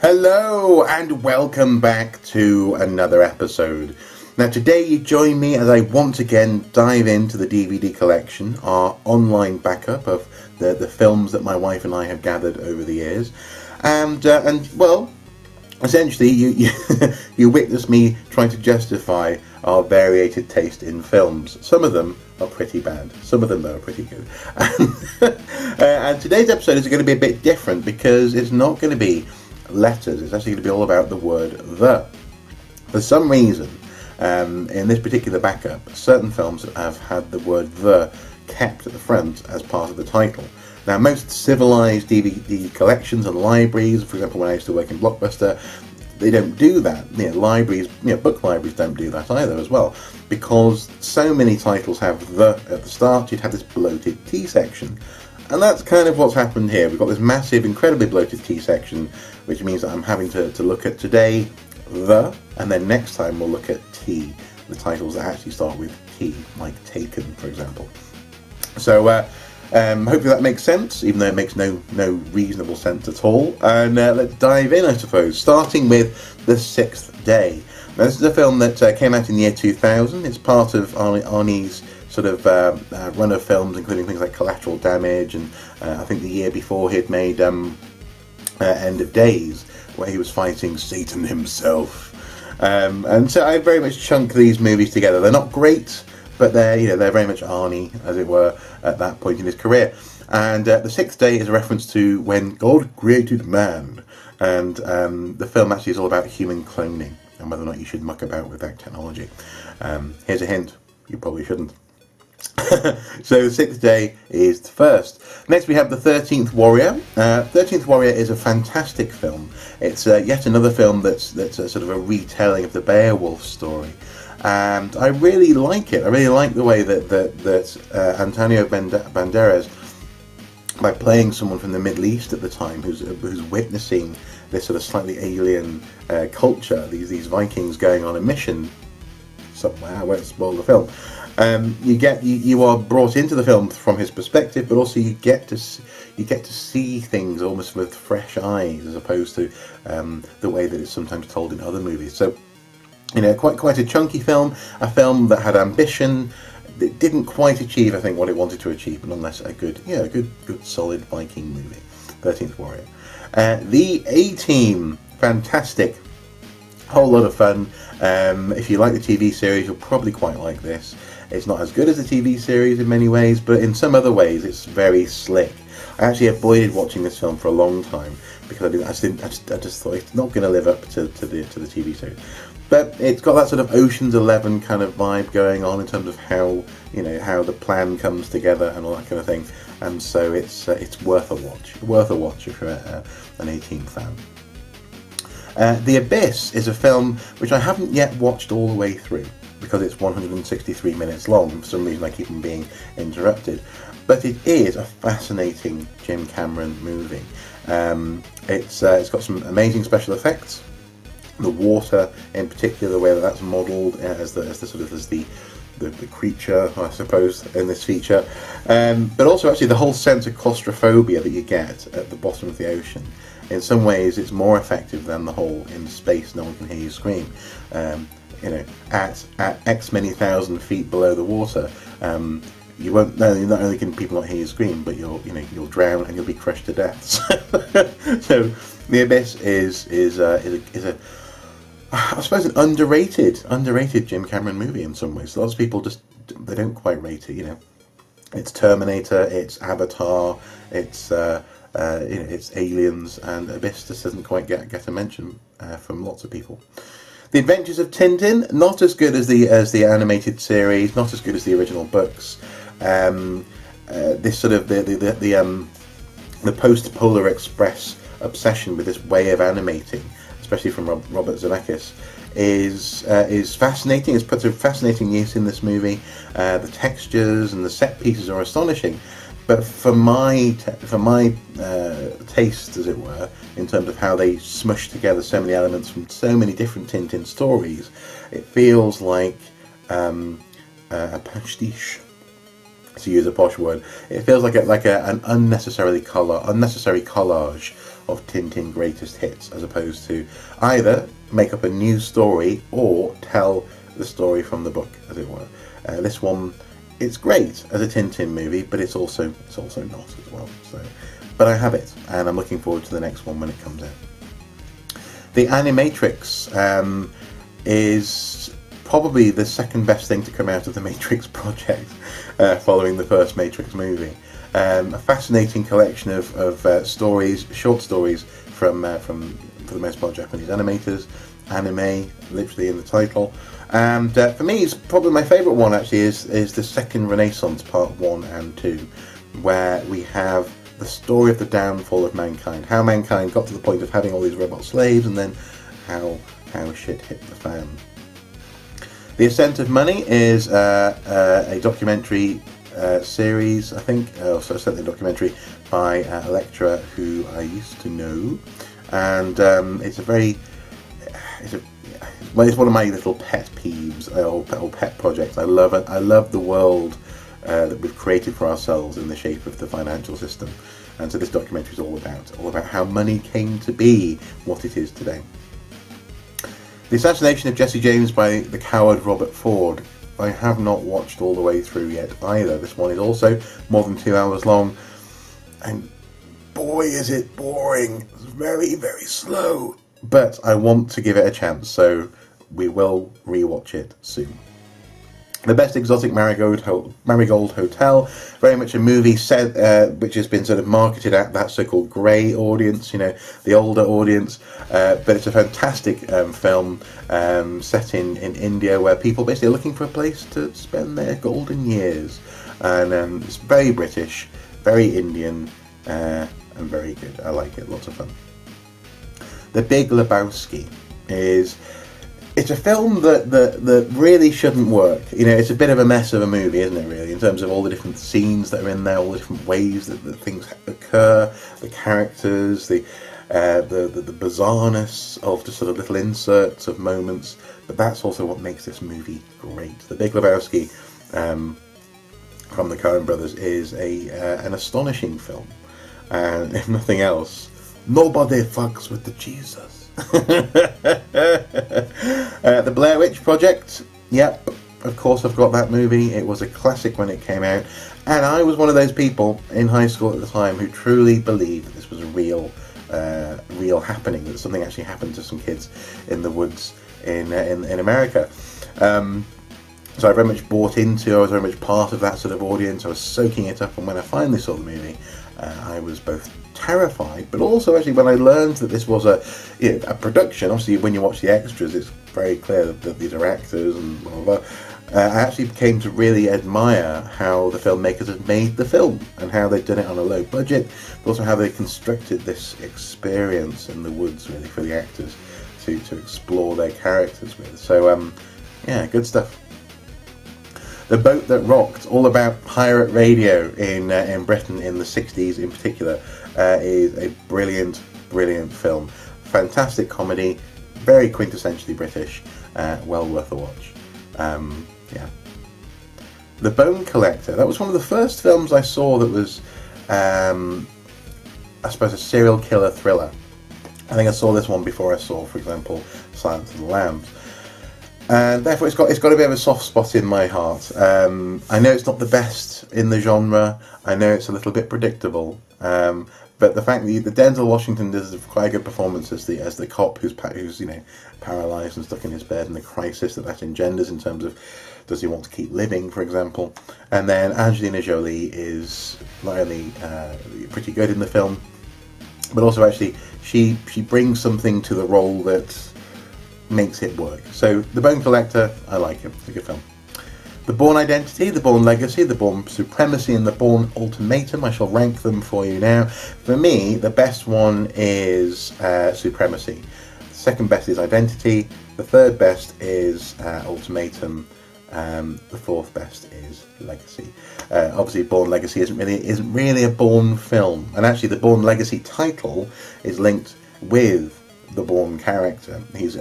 Hello and welcome back to another episode. Now today you join me as I once again dive into the DVD collection, our online backup of the films that my wife and I have gathered over the years. And well, essentially you you witness me trying to justify our variated taste in films. Some of them are pretty bad, some of them though are pretty good. And today's episode is going to be a bit different because it's not going to be letters. It's actually going to be all about the word the. For some reason, in this particular backup, certain films have had the word the kept at the front as part of the title. Now, most civilized DVD collections and libraries, for example, when I used to work in Blockbuster, they don't do that. Libraries, book libraries don't do that either as well, because so many titles have the at the start. You'd have this bloated T section. And that's kind of what's happened here. We've got this massive, incredibly bloated T section, which means that I'm having to look at today, the, and then next time we'll look at T, the titles that actually start with T, like Taken, for example. So hopefully that makes sense, even though it makes no reasonable sense at all. And let's dive in, I suppose, starting with The Sixth Day. Now, this is a film that came out in the year 2000. It's part of Arnie's sort of run of films, including things like Collateral Damage, and I think the year before he had made End of Days, where he was fighting Satan himself. And so I very much chunk these movies together. They're not great, but they're very much Arnie, as it were, at that point in his career. And The Sixth Day is a reference to when God created man, and the film actually is all about human cloning and whether or not you should muck about with that technology. Here's a hint: you probably shouldn't. So The Sixth Day is the first. Next we have The 13th Warrior. 13th Warrior is a fantastic film. It's yet another film that's a sort of a retelling of the Beowulf story. And I really like it. I really like the way that Antonio Banderas, by playing someone from the Middle East at the time who's witnessing this sort of slightly alien culture, these Vikings going on a mission somewhere. I won't spoil the film. You are brought into the film from his perspective, but also you get to see things almost with fresh eyes, as opposed to the way that it's sometimes told in other movies. So, quite a chunky film, a film that had ambition. It didn't quite achieve, I think, what it wanted to achieve, but nonetheless a good solid Viking movie. 13th Warrior. The A-Team, fantastic. Whole lot of fun. If you like the TV series, you'll probably quite like this. It's not as good as the TV series in many ways, but in some other ways it's very slick. I actually avoided watching this film for a long time because I just thought it's not going to live up to the TV series. But it's got that sort of Ocean's 11 kind of vibe going on in terms of how the plan comes together and all that kind of thing. And so it's worth a watch. Worth a watch if you're an A-Team fan. The Abyss is a film which I haven't yet watched all the way through because it's 163 minutes long. For some reason I keep on being interrupted. But it is a fascinating Jim Cameron movie. It's got some amazing special effects. The water, in particular, the way that's modelled as the creature, I suppose, in this feature. But also actually the whole sense of claustrophobia that you get at the bottom of the ocean. In some ways, it's more effective than the whole in space. No one can hear you scream. At X many thousand feet below the water, you won't. Not only can people not hear you scream, but you'll drown and you'll be crushed to death. So The Abyss is a I suppose an underrated Jim Cameron movie in some ways. Lots of people they don't quite rate it. It's Terminator, it's Avatar, it's Aliens, and Abyss just doesn't quite get a mention from lots of people. The Adventures of Tintin, not as good as the animated series, not as good as the original books. This sort of the post-Polar Express obsession with this way of animating, especially from Robert Zemeckis, is fascinating. It's put to fascinating use in this movie. The textures and the set pieces are astonishing. But for my taste, as it were, in terms of how they smush together so many elements from so many different Tintin stories, it feels like a pastiche. to use a posh word. It feels like an unnecessary collage of Tintin greatest hits, as opposed to either make up a new story or tell the story from the book, as it were. This one, it's great as a Tintin movie, but it's also not as well. So, but I have it, and I'm looking forward to the next one when it comes out. The Animatrix is probably the second best thing to come out of the Matrix project, following the first Matrix movie. A fascinating collection of stories, short stories from for the most part Japanese animators, anime, literally in the title. And for me, it's probably my favourite one. Actually, is the second Renaissance, Part 1 and 2, where we have the story of the downfall of mankind, how mankind got to the point of having all these robot slaves, and then how shit hit the fan. The Ascent of Money is a documentary series, I think, so certainly a documentary by Electra, who I used to know, and it's one of my little pet peeves, or pet projects. I love it. I love the world that we've created for ourselves in the shape of the financial system, and so this documentary is all about how money came to be what it is today. The Assassination of Jesse James by the coward Robert Ford. I have not watched all the way through yet either. This one is also more than 2 hours long, and boy is it boring. It's very, very slow. But I want to give it a chance, so we will rewatch it soon. The Best Exotic Marigold Hotel, very much a movie set which has been sort of marketed at that so-called grey audience, the older audience, but it's a fantastic film set in India, where people basically are looking for a place to spend their golden years, and it's very British, very Indian, and very good. I like it, lots of fun. The Big Lebowski it's a film that really shouldn't work. It's a bit of a mess of a movie, isn't it, really, in terms of all the different scenes that are in there, all the different ways that things occur, the characters, the bizarreness of just sort of little inserts of moments. But that's also what makes this movie great. The Big Lebowski, from the Coen brothers, is an astonishing film. And if nothing else, nobody fucks with the Jesus. The Blair Witch Project, yep, of course I've got that movie. It was a classic when it came out, and I was one of those people in high school at the time who truly believed that this was a real happening, that something actually happened to some kids in the woods in America. So I very much bought into, I was very much part of that sort of audience. I was soaking it up, and when I finally saw the movie, I was both terrified, but also actually when I learned that this was a production. Obviously, when you watch the extras, it's very clear that these are actors and blah, blah, blah. I actually came to really admire how the filmmakers had made the film, and how they'd done it on a low budget, but also how they constructed this experience in the woods, really, for the actors to explore their characters with. So, yeah, good stuff. The Boat That Rocked, all about pirate radio in Britain in the 60s in particular, is a brilliant film. Fantastic comedy, very quintessentially British, well worth a watch. Yeah. The Bone Collector, that was one of the first films I saw that was, I suppose, a serial killer thriller. I think I saw this one before I saw, for example, Silence of the Lambs. And therefore it's got a bit of a soft spot in my heart. I know it's not the best in the genre. I know it's a little bit predictable. But the fact that Denzel Washington does quite a good performance as the cop who's paralysed and stuck in his bed, and the crisis that engenders in terms of, does he want to keep living, for example. And then Angelina Jolie is not only pretty good in the film, but also actually she brings something to the role that makes it work. So The Bone Collector, I like him. It's a good film. The Bourne Identity, The Bourne Legacy, The Bourne Supremacy, and The Bourne Ultimatum. I shall rank them for you now. For me, the best one is Supremacy. The second best is Identity. The third best is Ultimatum. The fourth best is Legacy. Obviously, Bourne Legacy isn't really a Bourne film, and actually, the Bourne Legacy title is linked with the Bourne character. He's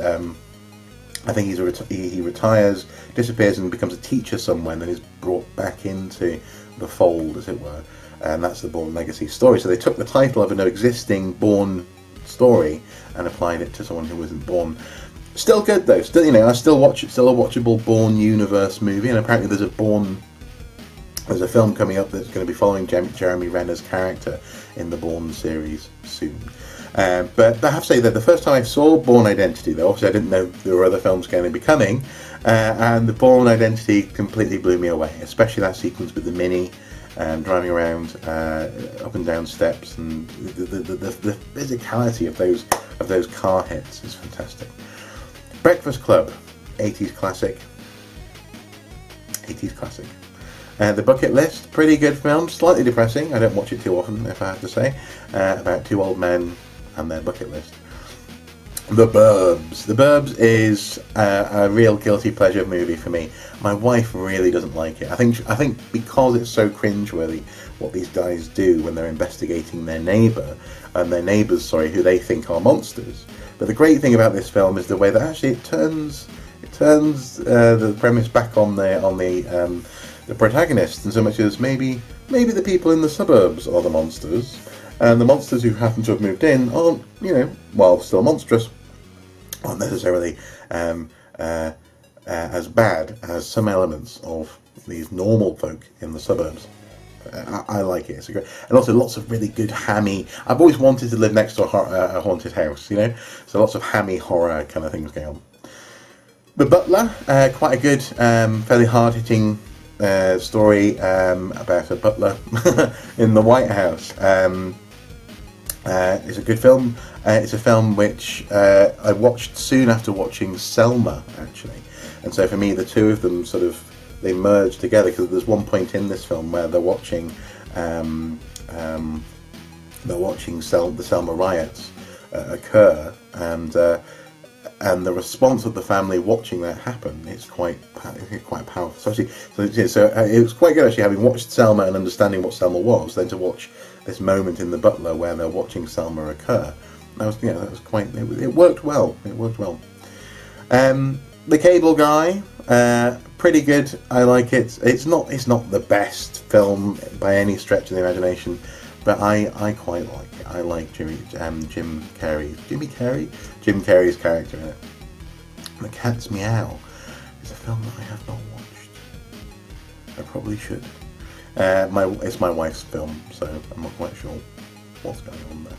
I think he retires, disappears, and becomes a teacher somewhere, and then is brought back into the fold, as it were, and that's the Bourne Legacy story. So they took the title of an existing Bourne story and applied it to someone who wasn't Bourne. Still good though. Still, I still watch it. Still a watchable Bourne universe movie, and apparently there's a film coming up that's going to be following Jeremy Renner's character in the Bourne series soon. But I have to say that the first time I saw Bourne Identity, though, obviously I didn't know there were other films going to be coming, and the Bourne Identity completely blew me away, especially that sequence with the Mini driving around up and down steps, and the physicality of those car hits is fantastic. Breakfast Club, 80s classic. The Bucket List, pretty good film, slightly depressing. I don't watch it too often, if I have to say. About two old men and their bucket list. The Burbs. The Burbs is a real guilty pleasure movie for me. My wife really doesn't like it. I think because it's so cringeworthy what these guys do when they're investigating their neighbours, who they think are monsters. But the great thing about this film is the way that actually it turns the premise back on the protagonist, in so much as maybe the people in the suburbs are the monsters, and the monsters who happen to have moved in aren't, while still monstrous, aren't necessarily as bad as some elements of these normal folk in the suburbs. I like it. It's great, and also lots of really good hammy. I've always wanted to live next to a haunted house, so lots of hammy horror kind of things going on. The Butler, quite a good, fairly hard-hitting story about a butler in the White House. It's a good film. It's a film which I watched soon after watching Selma, actually, and so for me the two of them they merge together, because there's one point in this film where they're watching the Selma riots occur, and the response of the family watching that happen is quite powerful. So it was quite good actually, having watched Selma and understanding what Selma was, then to watch this moment in The Butler where they're watching Selma occur. That was quite. It worked well. The Cable Guy, pretty good. I like it. It's not the best film by any stretch of the imagination, but I quite like it. I like Jim Carrey's character in it. The Cat's Meow is a film that I have not watched. I probably should. It's my wife's film, so I'm not quite sure what's going on there.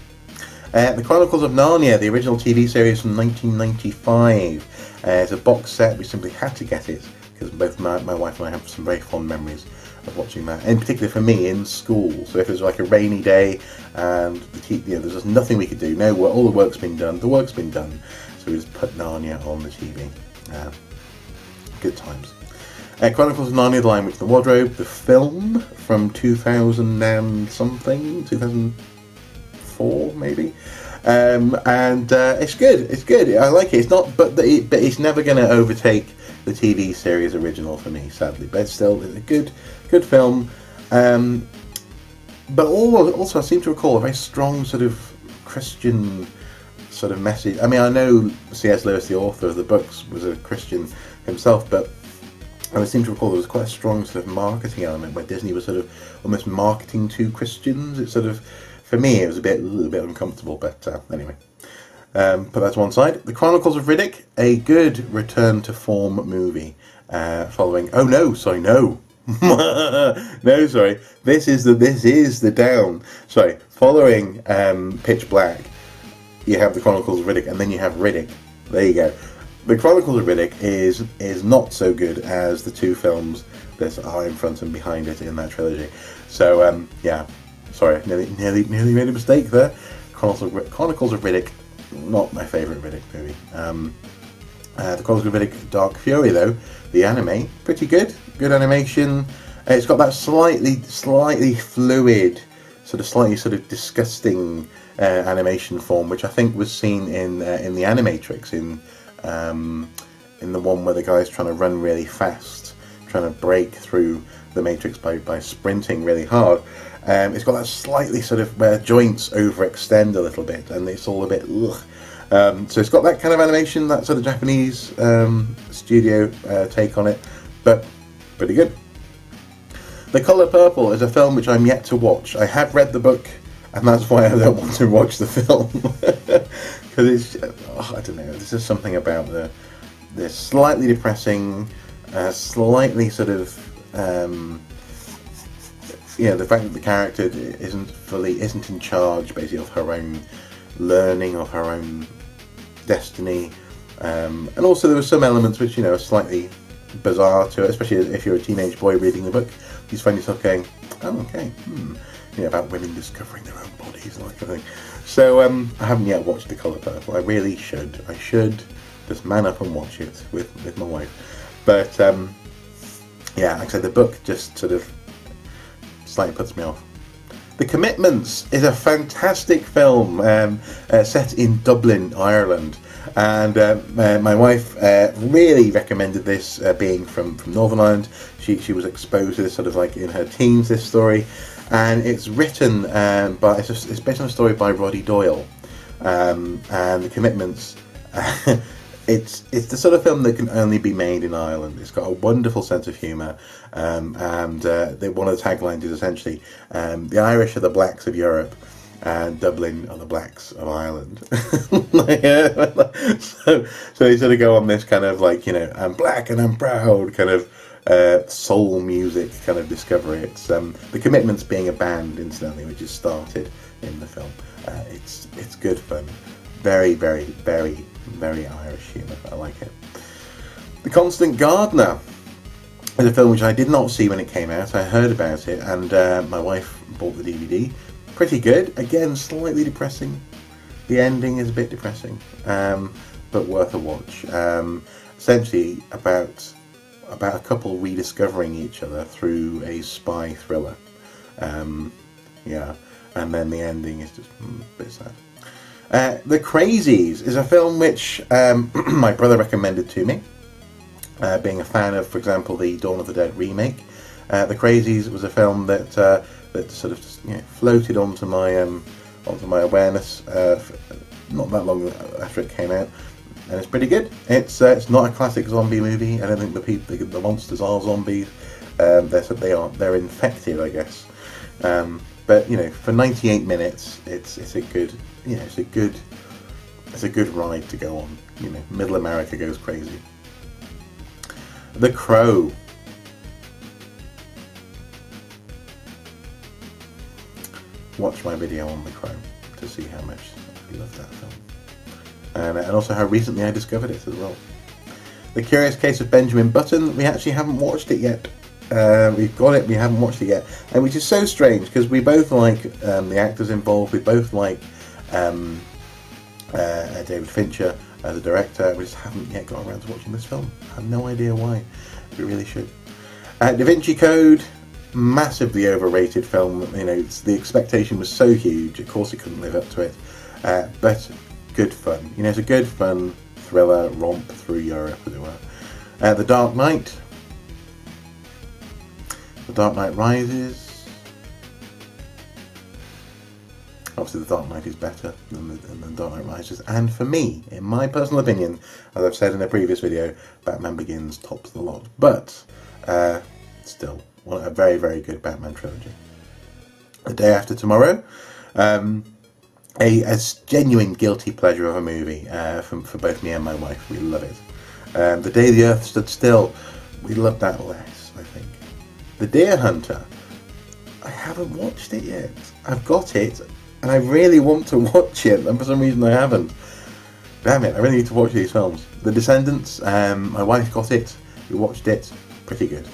The Chronicles of Narnia, the original TV series from 1995. It's a box set. We simply had to get it because both my wife and I have some very fond memories of watching that, in particular for me in school. So if it was like a rainy day and there's just nothing we could do, all the work's been done. So we just put Narnia on the TV. Good times. Chronicles of Narnia: The Lion, Witch and the Wardrobe, the film from 2000 and something, 2004 maybe. And it's good. It's good. I like it. It's not, but it's never going to overtake the TV series original for me, sadly. But it's a good film. But also, I seem to recall a very strong sort of Christian sort of message. I mean, I know C.S. Lewis, the author of the books, was a Christian himself, but I seem to recall there was quite a strong sort of marketing element where Disney was sort of almost marketing to Christians. It sort of, for me, it was a little bit uncomfortable, but anyway. Put that to one side. The Chronicles of Riddick, a good return to form movie, following. Oh no, sorry, no. No, sorry. This is the down. Sorry, following Pitch Black, you have the Chronicles of Riddick, and then you have Riddick. There you go. The Chronicles of Riddick is not so good as the two films that are in front and behind it in that trilogy. So yeah, sorry, nearly made a mistake there. Chronicles of Riddick, not my favourite Riddick movie. The Chronicles of Riddick Dark Fury, though, the anime, pretty good. Good animation. It's got that slightly fluid, slightly disgusting animation form, which I think was seen in the Animatrix, in the one where the guy's trying to run really fast, trying to break through the Matrix by sprinting really hard. It's got that slightly where joints overextend a little bit, and it's all a bit ugh. So it's got that kind of animation, that sort of Japanese studio take on it, but pretty good. The Colour Purple is a film which I'm yet to watch. I have read the book, and that's why I don't want to watch the film. Because I don't know, there's just something about the slightly depressing, slightly sort of, the fact that the character isn't in charge, basically, of her own learning, of her own destiny. And also there were some elements which, are slightly bizarre to it, especially if you're a teenage boy reading the book. You find yourself going, oh, okay, about women discovering their own bodies and that kind of thing. So I haven't yet watched The Colour Purple. I really should. I should just man up and watch it with my wife. But like I said, the book just sort of slightly puts me off. The Commitments is a fantastic film set in Dublin, Ireland. And my wife really recommended this, being from Northern Ireland. She was exposed to this sort of like in her teens, this story. And it's written it's based on a story by Roddy Doyle. And The Commitments, it's the sort of film that can only be made in Ireland. It's got a wonderful sense of humour. One of the taglines is essentially, the Irish are the blacks of Europe, and Dublin are the blacks of Ireland. So they sort of go on this kind of like, I'm black and I'm proud kind of soul music kind of discovery. It's The Commitments being a band, incidentally, which is started in the film. It's good fun. Very, very, very, very Irish humour. I like it. The Constant Gardener is a film which I did not see when it came out. I heard about it, and my wife bought the DVD. Pretty good. Again, slightly depressing. The ending is a bit depressing, but worth a watch. Essentially about a couple rediscovering each other through a spy thriller. And then the ending is just a bit sad. The Crazies is a film which my brother recommended to me, being a fan of, for example, the Dawn of the Dead remake. The Crazies was a film that sort of just, floated onto my awareness not that long after it came out, and it's pretty good. It's not a classic zombie movie. I don't think the monsters are zombies. They're infected, I guess. But for 98 minutes, it's a good ride to go on. Middle America goes crazy. The Crow. Watch my video on The Crow to see how much I love that film, and also how recently I discovered it as well. The Curious Case of Benjamin Button. We actually haven't watched it yet. We've got it. We haven't watched it yet, and which is so strange because we both like the actors involved. We both like David Fincher as a director. We just haven't yet got around to watching this film. I have no idea why. We really should. Da Vinci Code. Massively overrated film. The expectation was so huge. Of course, it couldn't live up to it. But good fun. It's a good fun thriller romp through Europe, as it were. The Dark Knight. The Dark Knight Rises. Obviously, The Dark Knight is better than The Dark Knight Rises. And for me, in my personal opinion, as I've said in a previous video, Batman Begins tops the lot. But still. A very, very good Batman trilogy. The Day After Tomorrow, a genuine guilty pleasure of a movie for both me and my wife. We love it. The Day the Earth Stood Still, we love that less, I think. The Deer Hunter, I haven't watched it yet. I've got it, and I really want to watch it, and for some reason I haven't. Damn it, I really need to watch these films. The Descendants, my wife got it, we watched it, pretty good.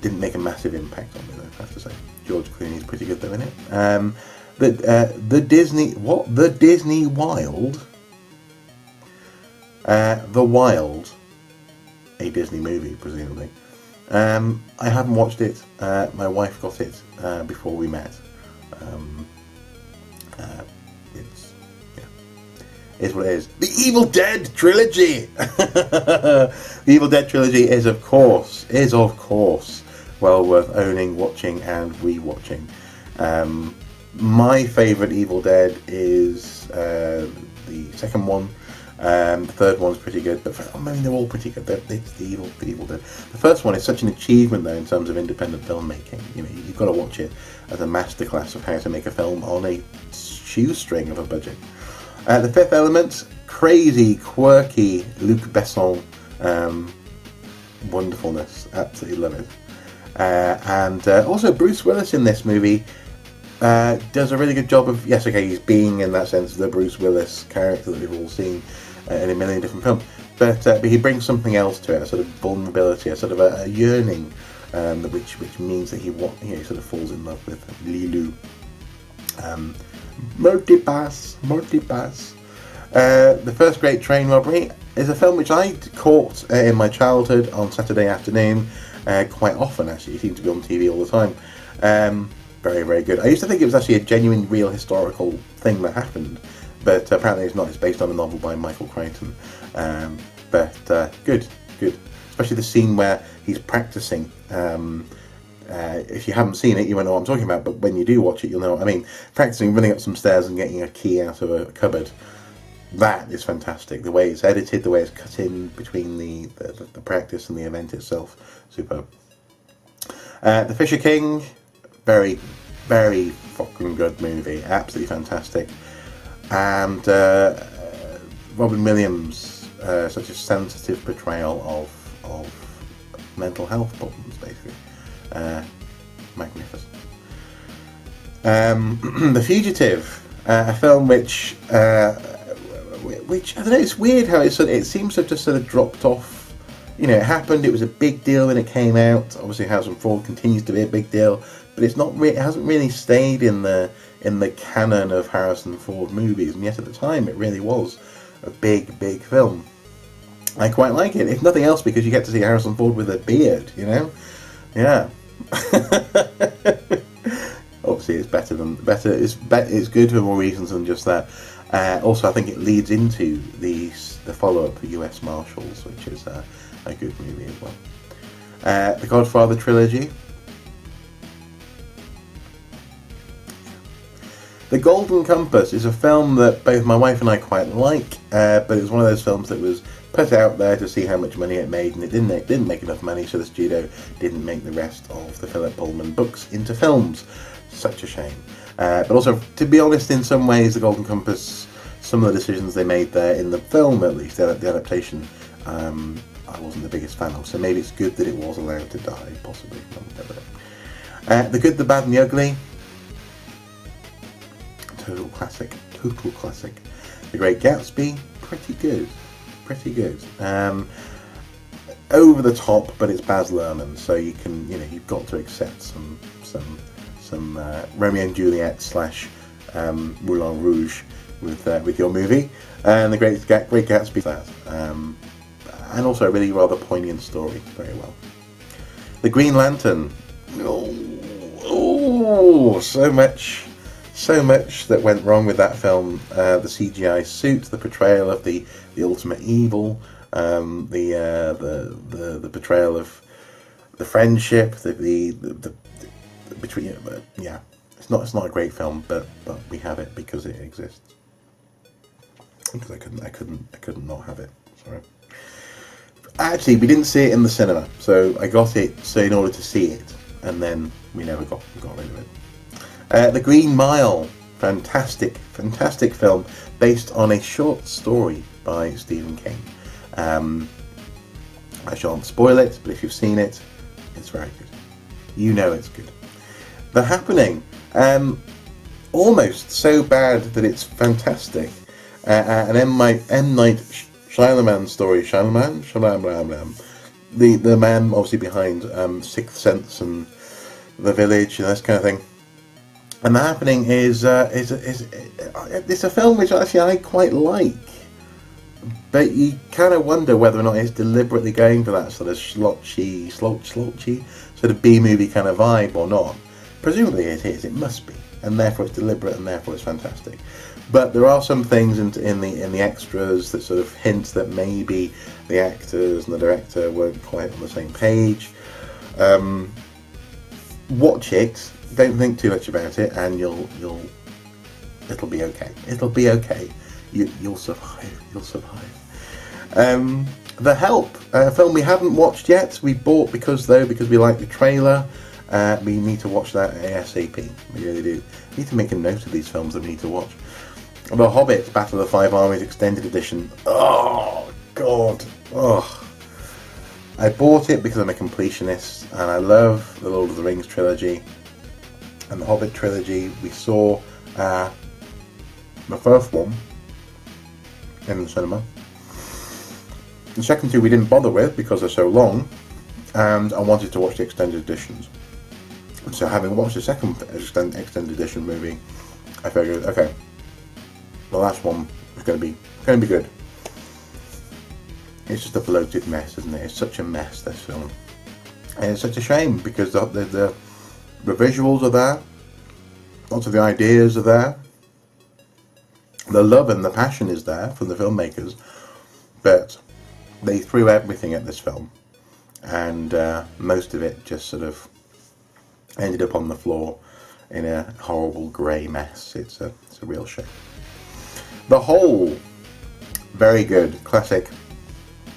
Didn't make a massive impact on me, though, I have to say. George Clooney's pretty good, though, in it. The Disney Wild? The Wild, a Disney movie, presumably. I haven't watched it. My wife got it before we met. It's what it is. The Evil Dead trilogy. The Evil Dead trilogy is of course well worth owning, watching, and re-watching. My favourite Evil Dead is the second one, The third one's pretty good, but I mean they're all pretty good. It's the Evil Dead. The first one is such an achievement though in terms of independent filmmaking. You know, you've got to watch it as a masterclass of how to make a film on a shoestring of a budget. The Fifth Element, crazy, quirky Luc Besson wonderfulness. Absolutely love it. And also Bruce Willis in this movie does a really good job of, yes, okay, he's being in that sense the Bruce Willis character that we've all seen in a million different films, but he brings something else to it, a sort of vulnerability, a sort of a yearning, which means that he sort of falls in love with Lilou. Multipass. The First Great Train Robbery is a film which I caught in my childhood on Saturday afternoon quite often, actually. It seemed to be on TV all the time. Very, very good. I used to think it was actually a genuine, real historical thing that happened, but apparently it's not. It's based on a novel by Michael Crichton. But good. Especially the scene where he's practicing. If you haven't seen it, you won't know what I'm talking about, but when you do watch it, you'll know what I mean. Practicing running up some stairs and getting a key out of a cupboard. That is fantastic. The way it's edited, the way it's cut in between the practice and the event itself. Superb. The Fisher King, very, very fucking good movie. Absolutely fantastic. And Robin Williams, such a sensitive portrayal of mental health problems, basically. Magnificent. The Fugitive, a film which I don't know, it's weird how it seems to have just sort of dropped off. You know, it happened, it was a big deal when it came out. Obviously Harrison Ford continues to be a big deal, but it hasn't really stayed in the canon of Harrison Ford movies, and yet at the time it really was a big film. I quite like it, if nothing else because you get to see Harrison Ford with a beard, you know? Yeah. Obviously it's it's good for more reasons than just that. Also, I think it leads into the follow-up, The U.S. Marshals, which is a good movie as well. The Godfather trilogy. The Golden Compass is a film that both my wife and I quite like, but it was one of those films that was put out there to see how much money it made, and it didn't make enough money, so the studio didn't make the rest of the Philip Pullman books into films. Such a shame. But also, to be honest, in some ways, The Golden Compass, some of the decisions they made there, in the film at least, the adaptation, I wasn't the biggest fan of, so maybe it's good that it was allowed to die, possibly. The Good, the Bad and the Ugly. Total classic. The Great Gatsby, pretty good. Over the top, but it's Baz Luhrmann, so you've got to accept some Romeo and Juliet / Moulin Rouge with your movie, and the Great Gatsby, and also a really rather poignant story, very well. The Green Lantern, so much that went wrong with that film. The CGI suit, the portrayal of the ultimate evil, the portrayal of the friendship, the between. Yeah, it's not a great film, but we have it because it exists. Because I couldn't not have it. Sorry. Actually, we didn't see it in the cinema, so I got it in order to see it, and then we never got rid of it. The Green Mile, fantastic film based on a short story by Stephen King. I shan't spoil it, but if you've seen it, it's very good. You know it's good. The Happening, almost so bad that it's fantastic. An M. Night Shyamalan story. Shyamalan. The man obviously behind Sixth Sense and The Village and this kind of thing. And The Happening is it's a film which actually I quite like, but you kind of wonder whether or not it's deliberately going for that sort of slotchy, sort of B-movie kind of vibe or not. Presumably it is. It must be, and therefore it's deliberate, and therefore it's fantastic. But there are some things in the extras that sort of hint that maybe the actors and the director weren't quite on the same page. Watch it. Don't think too much about it, and it'll be okay. It'll be okay. You'll survive. You'll survive. The Help, a film we haven't watched yet. We bought because we like the trailer. We need to watch that ASAP. We really do. We need to make a note of these films that we need to watch. The Hobbit, Battle of the Five Armies Extended Edition. Oh, God. Oh. I bought it because I'm a completionist, and I love the Lord of the Rings trilogy and the Hobbit trilogy. We saw the first one in the cinema. The second two we didn't bother with because they're so long, and I wanted to watch the extended editions. So having watched the second extended edition movie, I figured, okay, the last one is going to be good. It's just a bloated mess, isn't it? It's such a mess, this film, and it's such a shame because the visuals are there, lots of the ideas are there, the love and the passion is there from the filmmakers, but they threw everything at this film, and most of it just sort of ended up on the floor in a horrible grey mess. It's a real shame. The Hole, very good, classic,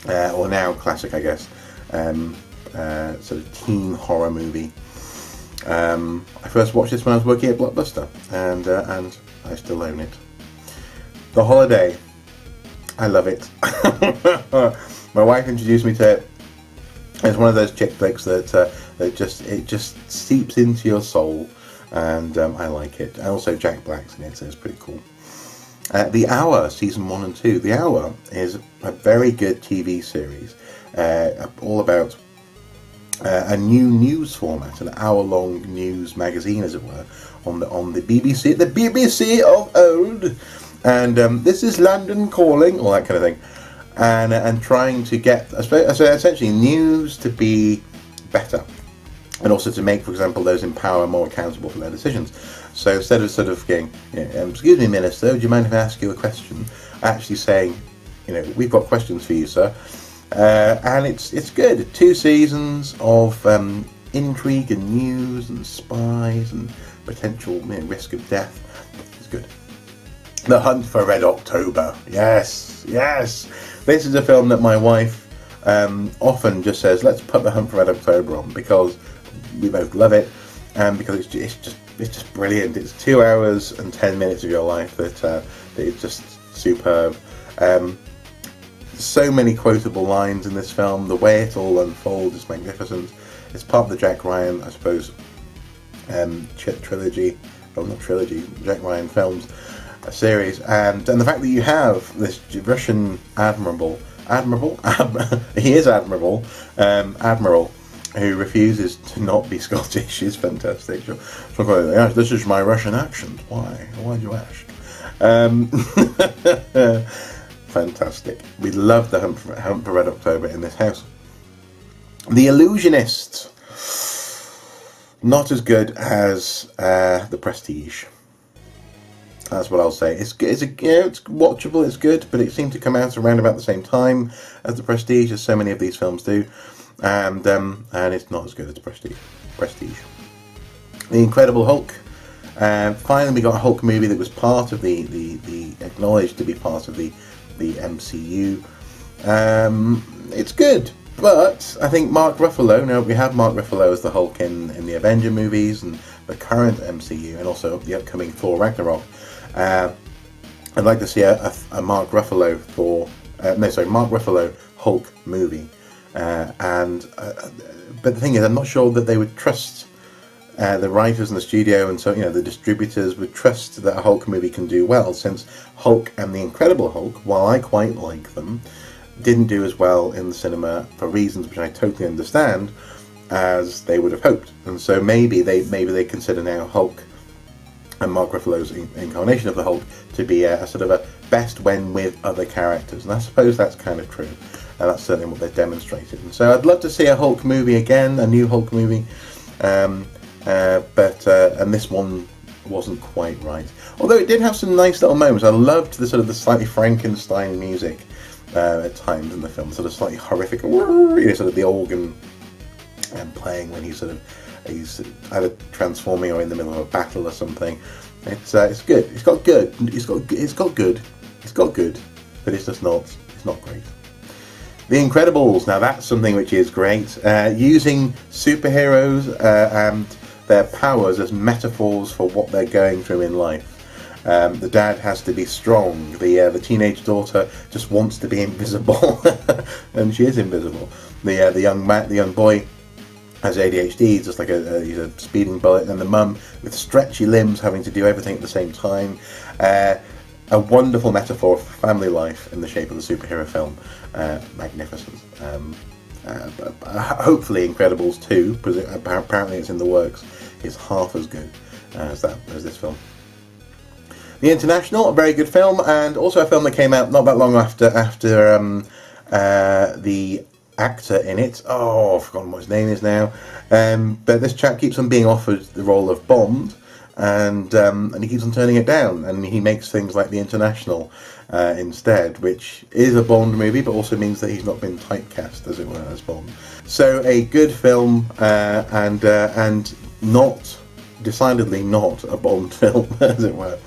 or now classic, I guess, sort of teen horror movie. I first watched this when I was working at Blockbuster, and I still own it. The Holiday, I love it. My wife introduced me to it. It's one of those chick flicks that just seeps into your soul, and I like it. And also Jack Black's in it, so it's pretty cool. The Hour, season 1 and 2. The Hour is a very good TV series, all about a new news format, an hour-long news magazine, as it were, on the BBC, the BBC of old. And this is London calling, all that kind of thing. And trying to get, so essentially, news to be better, and also to make, for example, those in power more accountable for their decisions. So instead of sort of going, excuse me, Minister, would you mind if I ask you a question? Actually saying, we've got questions for you, sir. And it's good. 2 seasons of intrigue and news and spies and potential risk of death. It's good. The Hunt for Red October. Yes. This is a film that my wife often just says, let's put The Hunt for Red October on, because we both love it, and because it's just brilliant. It's 2 hours and 10 minutes of your life that is just superb. So many quotable lines in this film. The way it all unfolds is magnificent. It's part of the Jack Ryan, I suppose, trilogy. Well, not trilogy, Jack Ryan films. A series, and the fact that you have this Russian admiral, he is admiral, who refuses to not be Scottish is fantastic. So, this is my Russian accent. Why do you ask? Fantastic. We love the Hunt for Red October in this house. The Illusionist, not as good as The Prestige. That's what I'll say. It's watchable, it's good, but it seemed to come out around about the same time as The Prestige, as so many of these films do, and it's not as good as The Prestige. The Incredible Hulk. Finally, we got a Hulk movie that was part of the acknowledged to be part of the MCU. It's good, but I think Mark Ruffalo. Now we have Mark Ruffalo as the Hulk in the Avenger movies and the current MCU, and also the upcoming Thor Ragnarok. I'd like to see a Mark Ruffalo Mark Ruffalo Hulk movie, but the thing is, I'm not sure that they would trust the writers in the studio, and so the distributors would trust that a Hulk movie can do well, since Hulk and the Incredible Hulk, while I quite like them, didn't do as well in the cinema for reasons which I totally understand as they would have hoped, and so maybe they consider now Hulk and Mark Ruffalo's incarnation of the Hulk to be a sort of a best when with other characters, and I suppose that's kind of true, and that's certainly what they've demonstrated. And so I'd love to see a Hulk movie again, a new Hulk movie, but this one wasn't quite right. Although it did have some nice little moments. I loved the sort of the slightly Frankenstein music at times in the film, sort of slightly horrific, sort of the organ playing when he's either transforming or in the middle of a battle or something. It's good. It's got good. It's got good, but it's just not. It's not great. The Incredibles. Now that's something which is great. Using superheroes and their powers as metaphors for what they're going through in life. The dad has to be strong. The teenage daughter just wants to be invisible, and she is invisible. The young boy has ADHD, just like he's a speeding bullet, and the mum with stretchy limbs having to do everything at the same time. A wonderful metaphor for family life in the shape of the superhero film. Magnificent. Hopefully Incredibles 2, because apparently it's in the works, is half as good as this film. The International, a very good film, and also a film that came out not that long after the actor in it. Oh, I've forgotten what his name is now. But this chap keeps on being offered the role of Bond, and he keeps on turning it down, and he makes things like The International instead, which is a Bond movie, but also means that he's not been typecast, as it were, as Bond. So a good film, and not, decidedly not a Bond film, as it were.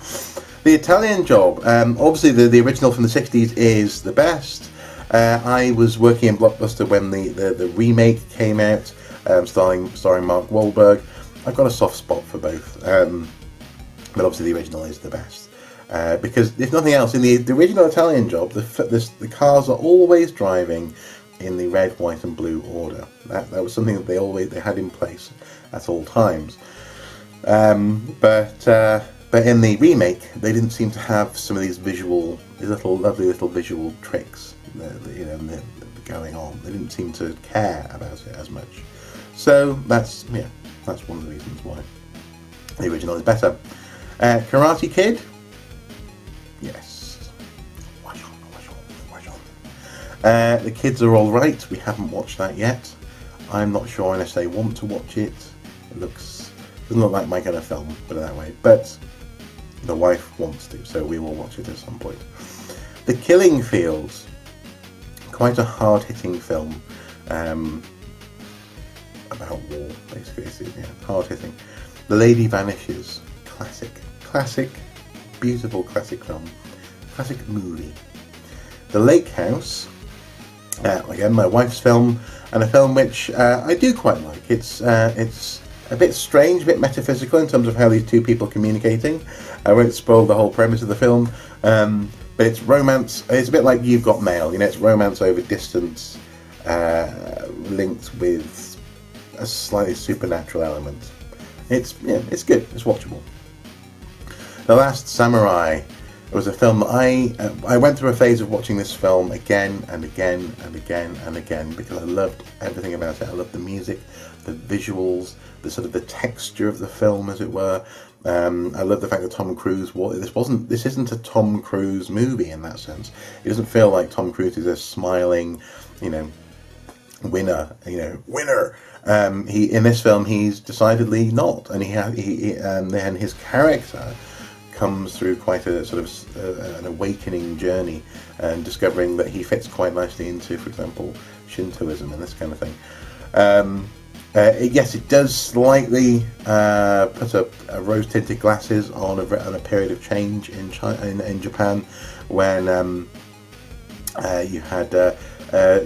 The Italian Job. Obviously, the original from the 60s is the best. I was working in Blockbuster when the remake came out, starring Mark Wahlberg. I've got a soft spot for both, but obviously the original is the best. Because if nothing else, in the original Italian Job, the cars are always driving in the red, white, and blue order. That was something that they had in place at all times. But in the remake, they didn't seem to have some of these lovely little visual tricks, going on. They didn't seem to care about it as much. So that's one of the reasons why the original is better. Karate Kid, yes. Watch on. The Kids Are All Right. We haven't watched that yet. I'm not sure unless they want to watch it. It doesn't look like my kind of film, put it that way. But the wife wants to, so we will watch it at some point. The Killing Fields, quite a hard-hitting film about war, basically. It's hard-hitting. The Lady Vanishes, classic, beautiful classic film, classic movie. The Lake House, again my wife's film, and a film which I do quite like. It's a bit strange, a bit metaphysical in terms of how these two people are communicating. I won't spoil the whole premise of the film, but it's romance. It's a bit like You've Got Mail. It's romance over distance, linked with a slightly supernatural element. It's good. It's watchable. The Last Samurai. It was a film that I went through a phase of watching this film again and again and again and again because I loved everything about it. I loved the music, the visuals, the texture of the film, as it were. I love the fact that Tom Cruise. This isn't a Tom Cruise movie in that sense. It doesn't feel like Tom Cruise is a smiling, winner. He in this film he's decidedly not, and and his character comes through quite a an awakening journey and discovering that he fits quite nicely into, for example, Shintoism and this kind of thing. Yes, it does slightly put a rose-tinted glasses on a period of change in Japan when you had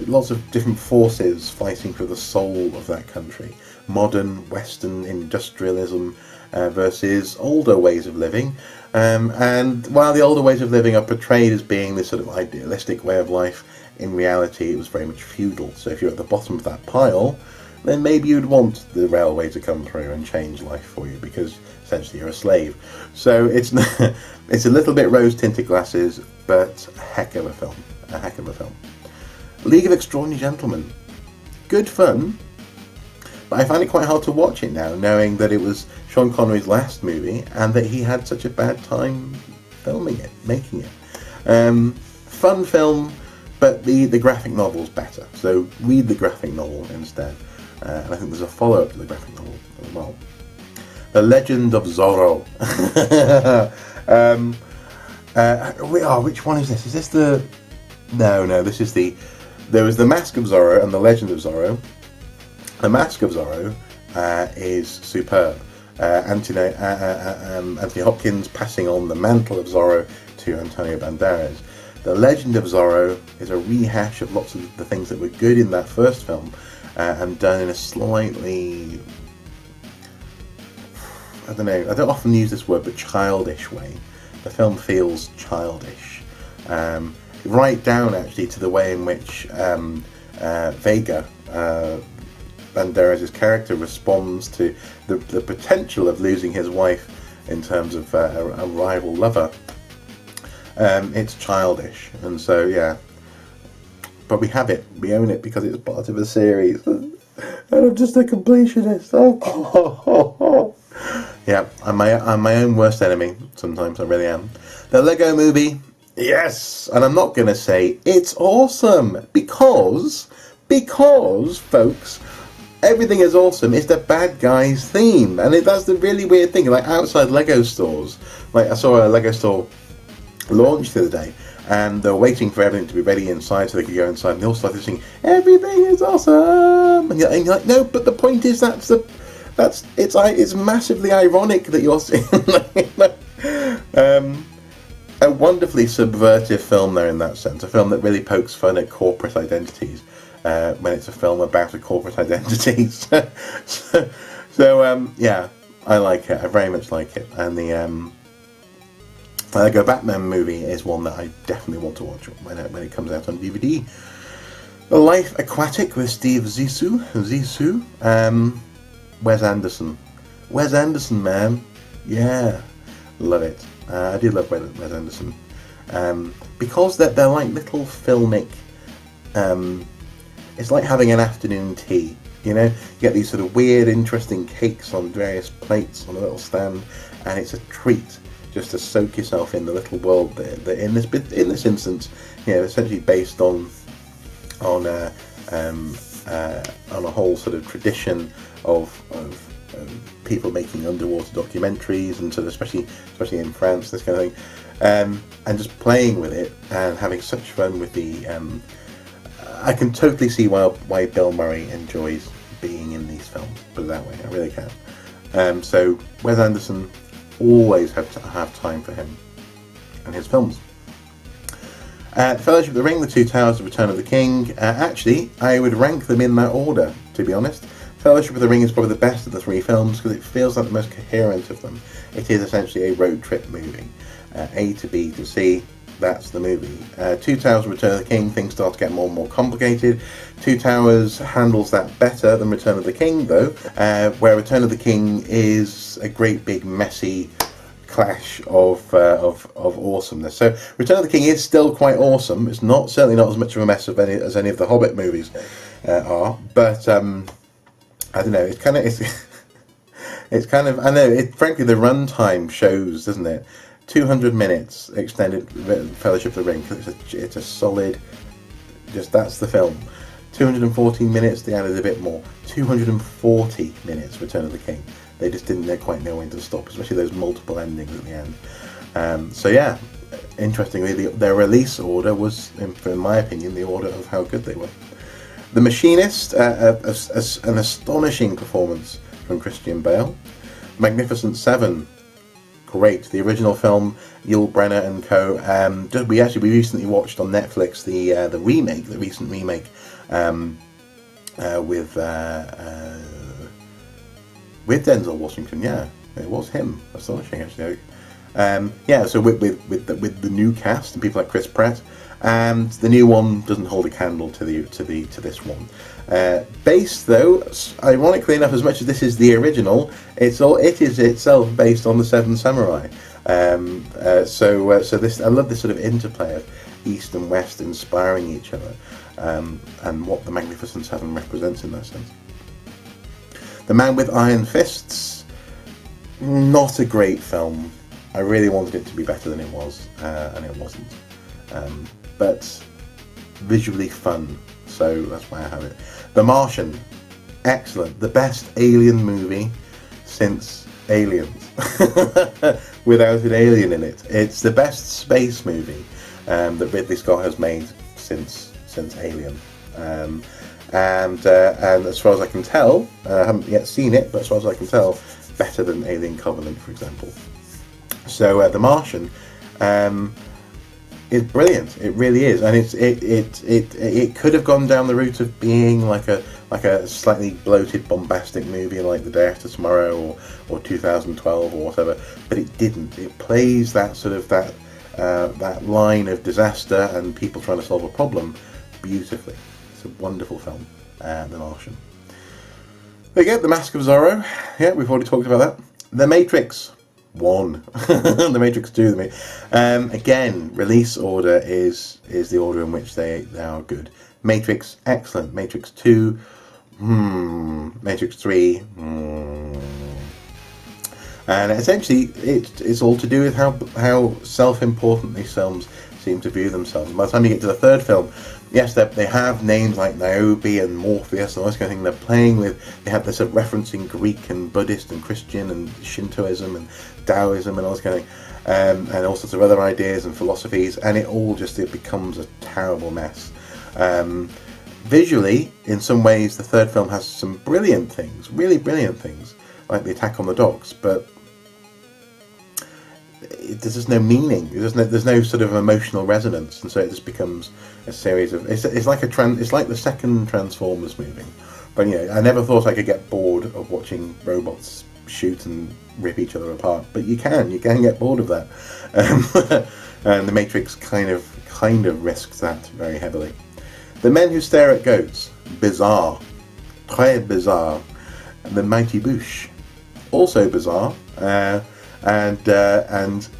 lots of different forces fighting for the soul of that country. Modern Western industrialism versus older ways of living. And while the older ways of living are portrayed as being this idealistic way of life, in reality it was very much feudal. So if you're at the bottom of that pile, then maybe you'd want the railway to come through and change life for you, because essentially you're a slave. So it's a little bit rose-tinted glasses, but a heck of a film. League of Extraordinary Gentlemen. Good fun, but I find it quite hard to watch it now, knowing that it was Sean Connery's last movie and that he had such a bad time making it. Fun film, but the graphic novel's better. So read the graphic novel instead. And I think there's a follow-up to the graphic novel as well. The Legend of Zorro. Which one is this? Is this the... No, this is the... There was The Mask of Zorro and The Legend of Zorro. The Mask of Zorro is superb. Anthony Hopkins passing on the mantle of Zorro to Antonio Banderas. The Legend of Zorro is a rehash of lots of the things that were good in that first film, and done in a slightly, I don't know, I don't often use this word, but childish way. The film feels childish. Right down, actually, to the way in which Vega, Banderas' character, responds to the potential of losing his wife in terms of a rival lover. It's childish, and so, yeah. But we have it, we own it, because it's part of a series. And I'm just a completionist. Oh. Yeah, I'm my own worst enemy. Sometimes I really am. The Lego Movie, yes, and I'm not gonna say it's awesome because folks, everything is awesome. It's the bad guys theme, and that's the really weird thing. Like outside Lego stores, like I saw a Lego store launch the other day, and they're waiting for everything to be ready inside so they could go inside, and they all started singing, "Everything is awesome," and you're like, no, but the point is it's massively ironic that you're seeing a wonderfully subversive film there in that sense, a film that really pokes fun at corporate identities when it's a film about a corporate identity. Yeah, I like it. I very much like it, and the Lego Batman movie is one that I definitely want to watch when it comes out on DVD. The Life Aquatic with Steve Zissou. Wes Anderson, man. Yeah, love it. I do love Wes Anderson. Because they're like little filmic, it's like having an afternoon tea, you know? You get these sort of weird, interesting cakes on various plates on a little stand, and it's a treat just to soak yourself in the little world that in this instance, you know, essentially based on a whole sort of tradition of people making underwater documentaries, and sort of especially in France, this kind of thing, and just playing with it and having such fun with the. I can totally see why Bill Murray enjoys being in these films. Put it that way, I really can. So Wes Anderson, always have time for him and his films. The Fellowship of the Ring, The Two Towers, The Return of the King. Actually, I would rank them in that order, to be honest. Fellowship of the Ring is probably the best of the three films because it feels like the most coherent of them. It is essentially a road trip movie. A to B to C, that's the movie. Two Towers, Return of the King, things start to get more and more complicated. Two Towers handles that better than Return of the King, though, where Return of the King is a great big messy clash of awesomeness. So Return of the King is still quite awesome. It's certainly not as much of a mess as any of the Hobbit movies are, but I don't know. It's kind of. I know. Frankly, the runtime shows, doesn't it? 200 minutes extended Fellowship of the Ring. It's a solid. Just that's the film. 214 minutes. They added a bit more. 240 minutes. Return of the King. They just didn't quite know when to stop, especially those multiple endings at the end. So yeah, interestingly, their release order was, in my opinion, the order of how good they were. The Machinist, an astonishing performance from Christian Bale. Magnificent Seven, great. The original film, Yul Brynner and co. We recently watched on Netflix the recent remake with Denzel Washington. Yeah, it was him. Astonishing, actually. So with the new cast and people like Chris Pratt. And the new one doesn't hold a candle to this one. Based, though, ironically enough, as much as this is the original, it is itself based on the Seven Samurai. So this, I love this sort of interplay of East and West inspiring each other, and what the Magnificent Seven represents in that sense. The Man with Iron Fists, not a great film. I really wanted it to be better than it was, and it wasn't. But visually fun, so that's why I have it. The Martian, excellent. The best alien movie since Aliens, without an alien in it. It's the best space movie that Ridley Scott has made since Alien. And as far as I can tell, I haven't yet seen it, but as far as I can tell, better than Alien Covenant, for example. So The Martian. It's brilliant. It really is, and it could have gone down the route of being like a slightly bloated, bombastic movie like The Day After Tomorrow or 2012 or whatever, but it didn't. It plays that sort of that line of disaster and people trying to solve a problem beautifully. It's a wonderful film, The Martian. There you go, The Mask of Zorro. Yeah, we've already talked about that. The Matrix 1. The Matrix 2. Again, release order is the order in which they are good. Matrix, excellent. Matrix 2, Matrix 3, And essentially, it's all to do with how self-important these films seem to view themselves. And by the time you get to the third film, yes, they have names like Niobe and Morpheus and all this kind of thing. They have this referencing Greek and Buddhist and Christian and Shintoism and Taoism and all this kind of thing, and all sorts of other ideas and philosophies, and it becomes a terrible mess. Visually, in some ways, the third film has some brilliant things, really brilliant things, like the attack on the docks, but there's just no meaning. There's no sort of emotional resonance, and so it just becomes a series of. It's like the second Transformers movie. But I never thought I could get bored of watching robots shoot and rip each other apart. But you can get bored of that, and the Matrix kind of risks that very heavily. The Men Who Stare at Goats, bizarre, très bizarre. And The Mighty Boosh, also bizarre. And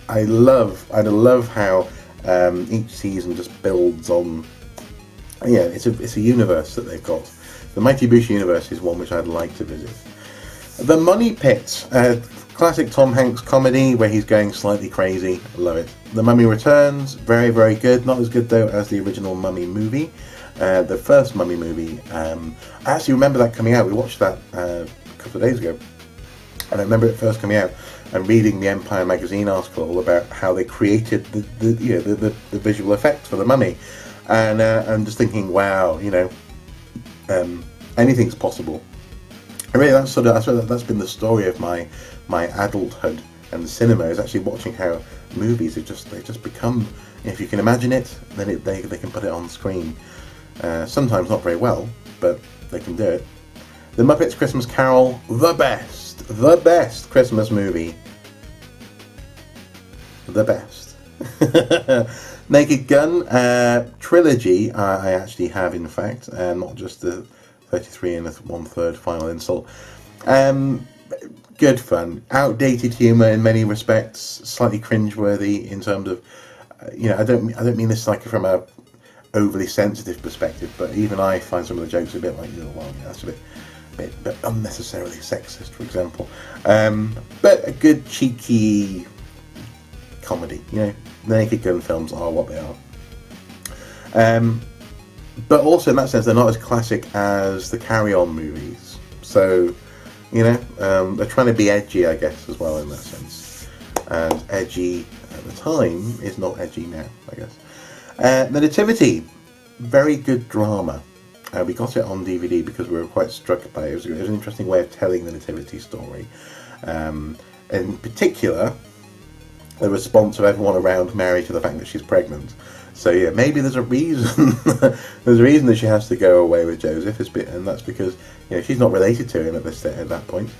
I love how each season just builds on. It's a universe that they've got. The Mighty Boosh universe is one which I'd like to visit. The Money Pit, classic Tom Hanks comedy where he's going slightly crazy. I love it. The Mummy Returns, very very good. Not as good though as the original Mummy movie. The first Mummy movie. I actually remember that coming out. We watched that a couple of days ago. And I remember it first coming out and reading the Empire magazine article about how they created the visual effects for the Mummy, and just thinking, wow, anything's possible. And really, that's been the story of my adulthood and the cinema, is actually watching how movies have just become. If you can imagine it, then they can put it on screen. Sometimes not very well, but they can do it. The Muppets Christmas Carol, the best Christmas movie. The best. Naked Gun trilogy, I actually have, in fact, not just the 33 and 1/3 final insult. Good fun. Outdated humour in many respects, slightly cringeworthy in terms of, I don't mean this like from a overly sensitive perspective, but even I find some of the jokes a bit like, that's a bit unnecessarily sexist, for example. But a good cheeky comedy. The Naked Gun films are what they are. But also in that sense, they're not as classic as the Carry On movies. So, they're trying to be edgy, I guess, as well in that sense. And edgy at the time is not edgy now, I guess. The Nativity, very good drama. We got it on DVD because we were quite struck by it. It was an interesting way of telling the Nativity story. In particular, the response of everyone around Mary to the fact that she's pregnant. So yeah, maybe there's a reason. There's a reason that she has to go away with Joseph, and that's because she's not related to him at that point.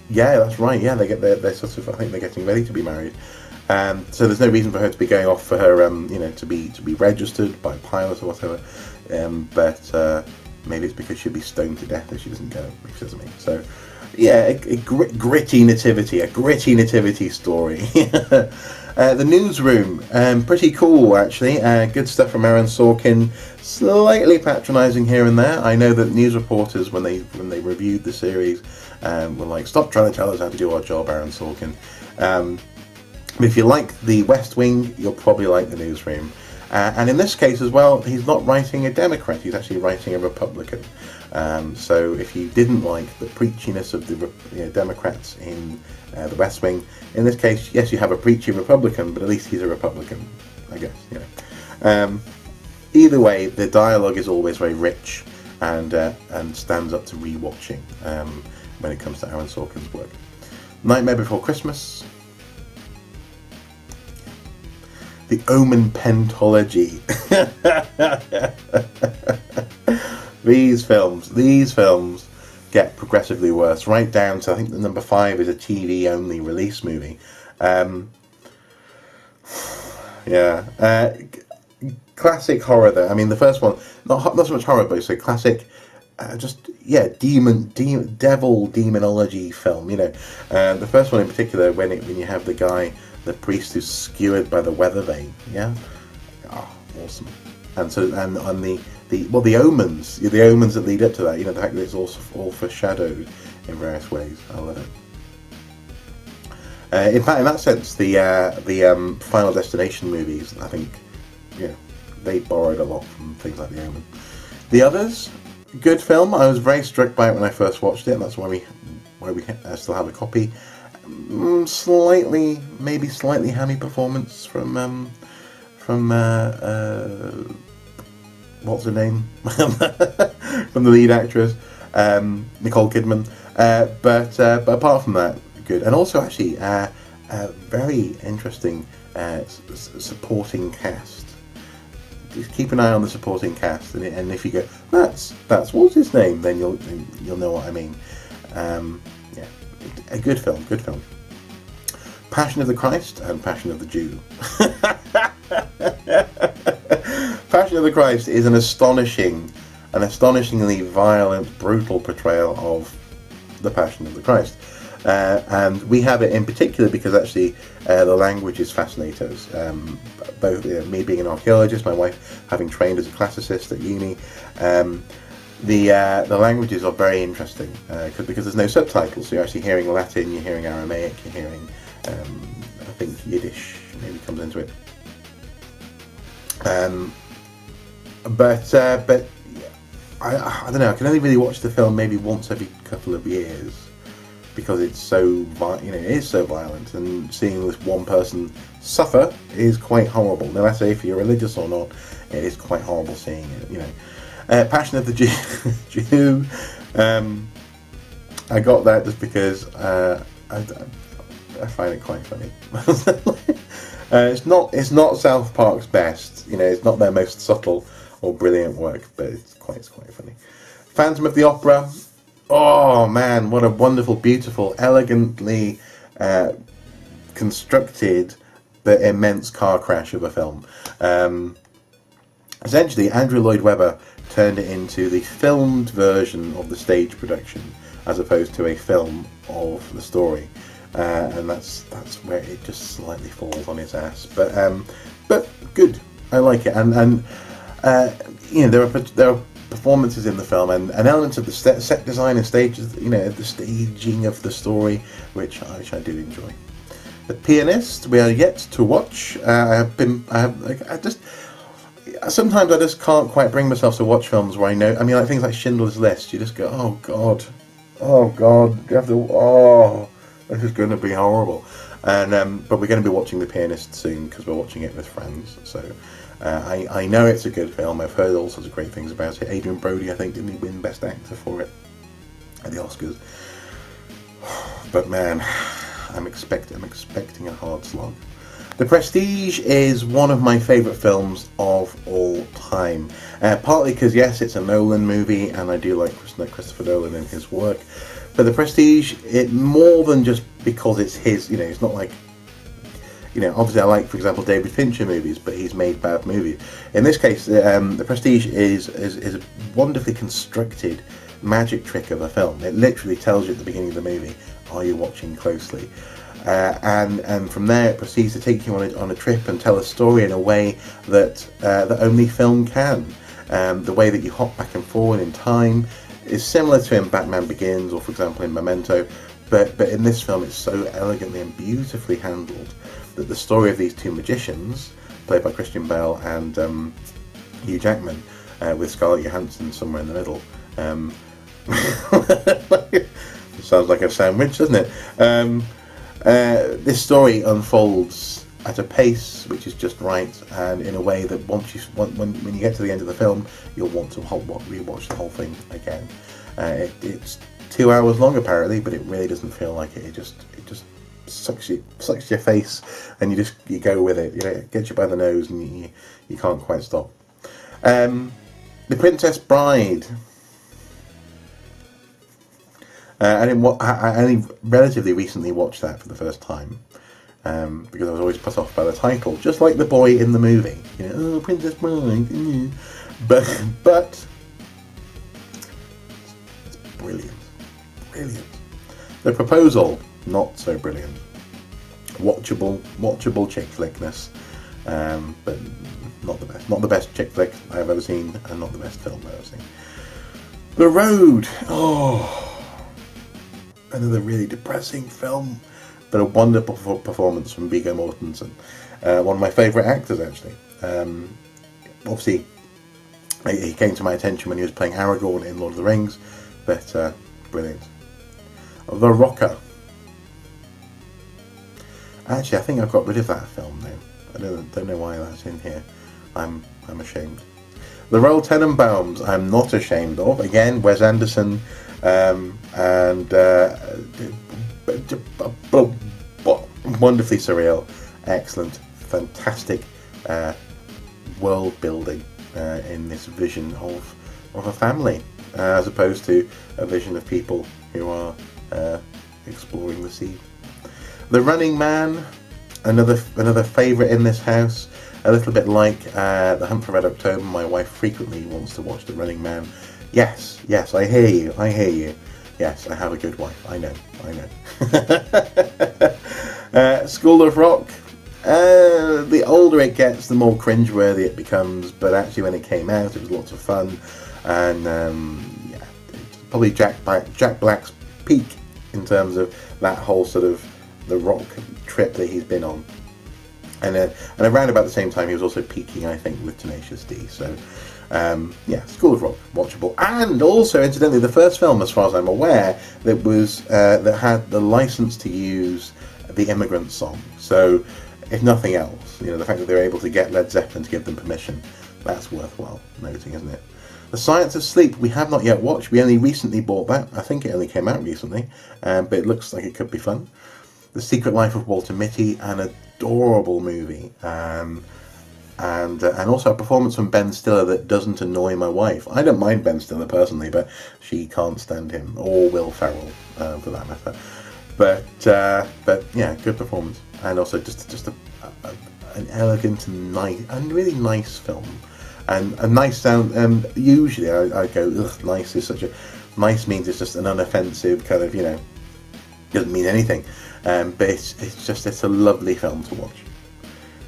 Yeah, that's right. Yeah, they're sort of. I think they're getting ready to be married. So there's no reason for her to be going off for her, to be registered by Pilate or whatever. But maybe it's because she'd be stoned to death if she doesn't go, which doesn't mean. So, yeah, a gritty nativity story. The Newsroom, pretty cool actually. Good stuff from Aaron Sorkin. Slightly patronising here and there. I know that news reporters, when they reviewed the series, were like, "Stop trying to tell us how to do our job, Aaron Sorkin." If you like The West Wing, you'll probably like The Newsroom. And in this case as well, he's not writing a Democrat, he's actually writing a Republican. So if you didn't like the preachiness of the Democrats in The West Wing, in this case, yes, you have a preachy Republican, but at least he's a Republican, I guess. Either way, the dialogue is always very rich and stands up to rewatching when it comes to Aaron Sorkin's work. Nightmare Before Christmas. the Omen pentology. These films get progressively worse, right down to, I think the number 5 is a TV only release movie. Classic horror though. I mean, the first one, not so much horror, but it's a classic, devil demonology film. You know, the first one in particular, when you have the priest who's skewered by the weather vane. Yeah, awesome. And so and on the omens, the omens that lead up to that. You know, the fact that it's also all foreshadowed in various ways. I love it. In fact, in that sense, the Final Destination movies, I think, they borrowed a lot from things like The Omen. The Others, good film. I was very struck by it when I first watched it, and that's why we still have a copy. Slightly hammy performance from what's her name? From the lead actress, Nicole Kidman. But apart from that, good. And also actually a very interesting supporting cast. Just keep an eye on the supporting cast, and if you go, that's what's his name, then you'll know what I mean. A good film. Passion of the Christ and Passion of the Jew. Passion of the Christ is an astonishingly violent, brutal portrayal of the Passion of the Christ. And we have it in particular because actually the languages fascinate us. Both me being an archaeologist, my wife having trained as a classicist at uni, the languages are very interesting because there's no subtitles. So you're actually hearing Latin, you're hearing Aramaic, you're hearing I think Yiddish maybe comes into it. But I don't know. I can only really watch the film maybe once every couple of years because it's so it is so violent, and seeing this one person suffer is quite horrible. No matter if you're religious or not, it is quite horrible seeing it. Passion of the Jew. I got that just because I find it quite funny. It's not South Park's best. It's not their most subtle or brilliant work, but it's quite funny. Phantom of the Opera. Oh man, what a wonderful, beautiful, elegantly constructed but immense car crash of a film. Essentially, Andrew Lloyd Webber turned it into the filmed version of the stage production, as opposed to a film of the story, and that's where it just slightly falls on its ass. But good, I like it, and there are performances in the film and elements of the set design and stages, the staging of the story, which I do enjoy. The Pianist, we are yet to watch. Sometimes I just can't quite bring myself to watch films where I know. I mean, like things like Schindler's List. You just go, oh god, you have to. This is going to be horrible. And but we're going to be watching The Pianist soon because we're watching it with friends. So I know it's a good film. I've heard all sorts of great things about it. Adrian Brody, I think, didn't he win Best Actor for it at the Oscars? But man, I'm expecting a hard slog. The Prestige is one of my favourite films of all time. Partly because, yes, it's a Nolan movie, and I do like Christopher Nolan and his work. But The Prestige, it more than just because it's his, it's not like, obviously I like, for example, David Fincher movies, but he's made bad movies. In this case, The Prestige is a wonderfully constructed magic trick of a film. It literally tells you at the beginning of the movie, are you watching closely? And from there it proceeds to take you on a trip and tell a story in a way that only film can. The way that you hop back and forward in time is similar to in Batman Begins, or for example in Memento, but in this film it's so elegantly and beautifully handled that the story of these two magicians, played by Christian Bale and Hugh Jackman, with Scarlett Johansson somewhere in the middle. Sounds like a sandwich, doesn't it? This story unfolds at a pace which is just right, and in a way that when you get to the end of the film, you'll want to rewatch the whole thing again. It's 2 hours long apparently, but it really doesn't feel like it. It just sucks your face, and you go with it. It gets you by the nose, and you can't quite stop. The Princess Bride. I only relatively recently watched that for the first time, because I was always put off by the title, just like the boy in the movie. Oh, Princess Bride. But it's brilliant. The Proposal, not so brilliant. Watchable chick flickness, but not the best. Not the best chick flick I've ever seen, and not the best film I've ever seen. The Road. Another really depressing film, but a wonderful performance from Viggo Mortensen, one of my favourite actors actually. Obviously, he came to my attention when he was playing Aragorn in Lord of the Rings, but brilliant. The Rocker. Actually, I think I've got rid of that film now. I don't know why that's in here. I'm ashamed. The Royal Tenenbaums, I'm not ashamed of. Again, Wes Anderson, and wonderfully surreal, excellent, fantastic world building in this vision of a family, as opposed to a vision of people who are exploring the sea. The Running Man, another favourite in this house. A little bit like The Hunt for Red October, my wife frequently wants to watch The Running Man. Yes, I hear you. Yes, I have a good wife. I know. School of Rock. The older it gets, the more cringeworthy it becomes. But actually, when it came out, it was lots of fun. And probably Jack Black's peak in terms of that whole sort of the rock trip that he's been on. And around about the same time, he was also peaking, I think, with Tenacious D. So, School of Rock, watchable, and also, incidentally, the first film, as far as I'm aware, that had the license to use the Immigrant Song. So, if nothing else, the fact that they were able to get Led Zeppelin to give them permission, that's worthwhile noting, isn't it? The Science of Sleep, we have not yet watched. We only recently bought that. I think it only came out recently, but it looks like it could be fun. The Secret Life of Walter Mitty, an adorable movie, and also a performance from Ben Stiller that doesn't annoy my wife. I don't mind Ben Stiller personally, but she can't stand him, or Will Ferrell for that matter. But yeah, good performance, and also just an elegant and nice and really nice film, and a nice sound. Usually I go, ugh, nice is such a nice means it's just an unoffensive kind of doesn't mean anything. But it's a lovely film to watch.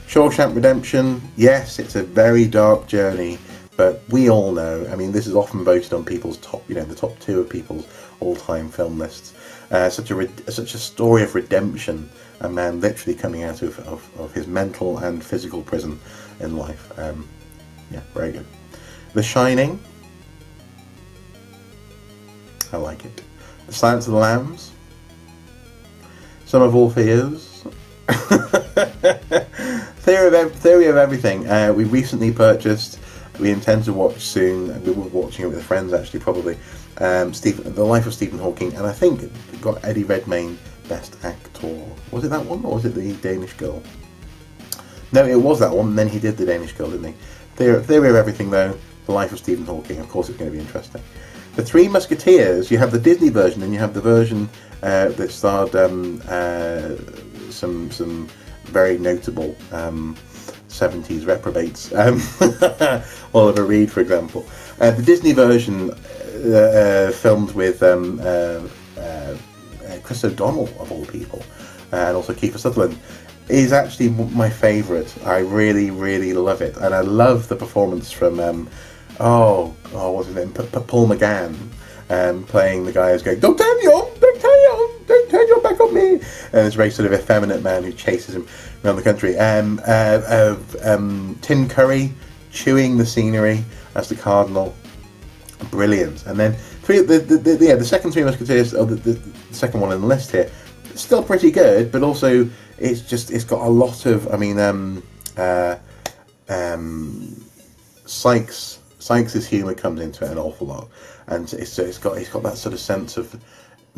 Shawshank Redemption, yes, it's a very dark journey, but we all know, this is often voted on people's top, the top 2 of people's all-time film lists. Such a story of redemption, a man literally coming out of his mental and physical prison in life. Very good. The Shining, I like it. The Silence of the Lambs, Sum of All Fears, Theory of Everything. We recently purchased. We intend to watch soon. We were watching it with friends, actually, probably. The Life of Stephen Hawking, and I think it got Eddie Redmayne Best Actor. Was it that one, or was it the Danish Girl? No, it was that one. And then he did the Danish Girl, didn't he? Theory of Everything, though. The Life of Stephen Hawking. Of course, it's going to be interesting. The Three Musketeers. You have the Disney version, and you have the version that starred some very notable 70s reprobates. Oliver Reed, for example. The Disney version, filmed with Chris O'Donnell, of all people, and also Kiefer Sutherland, is actually my favourite. I really, really love it. And I love the performance from, what's his name? Paul McGann. Playing the guy who's going, don't turn your back on me, and this very sort of effeminate man who chases him around the country. Tim Curry chewing the scenery as the Cardinal, brilliant. And then the second Three Musketeers, the second one on the list here, still pretty good, but also it's got a lot of, Sykes' humour comes into it an awful lot, and it's got that sort of sense of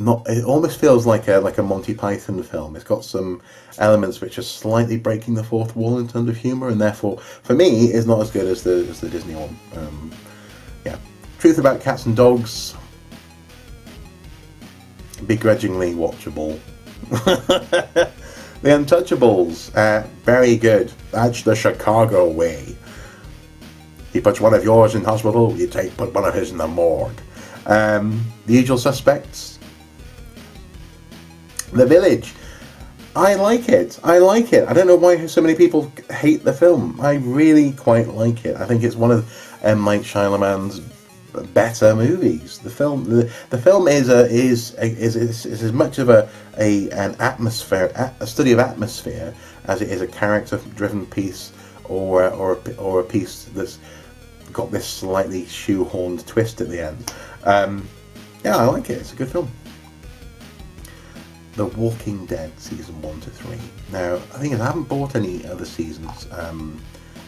not. It almost feels like a Monty Python film. It's got some elements which are slightly breaking the fourth wall in terms of humour, and therefore, for me, is not as good as the Disney one. Yeah, Truth About Cats and Dogs, begrudgingly watchable. The Untouchables, very good. That's the Chicago way. He puts one of yours in hospital, you put one of his in the morgue. The Usual Suspects. The Village. I like it. I don't know why so many people hate the film. I really quite like it. I think it's one of M. Night Shyamalan's better movies. The film is as much of an atmosphere, a study of atmosphere, as it is a character-driven piece or a piece that's got this slightly shoehorned twist at the end. Yeah, I like it. It's a good film. The Walking Dead season 1 to 3. Now, I think I haven't bought any other seasons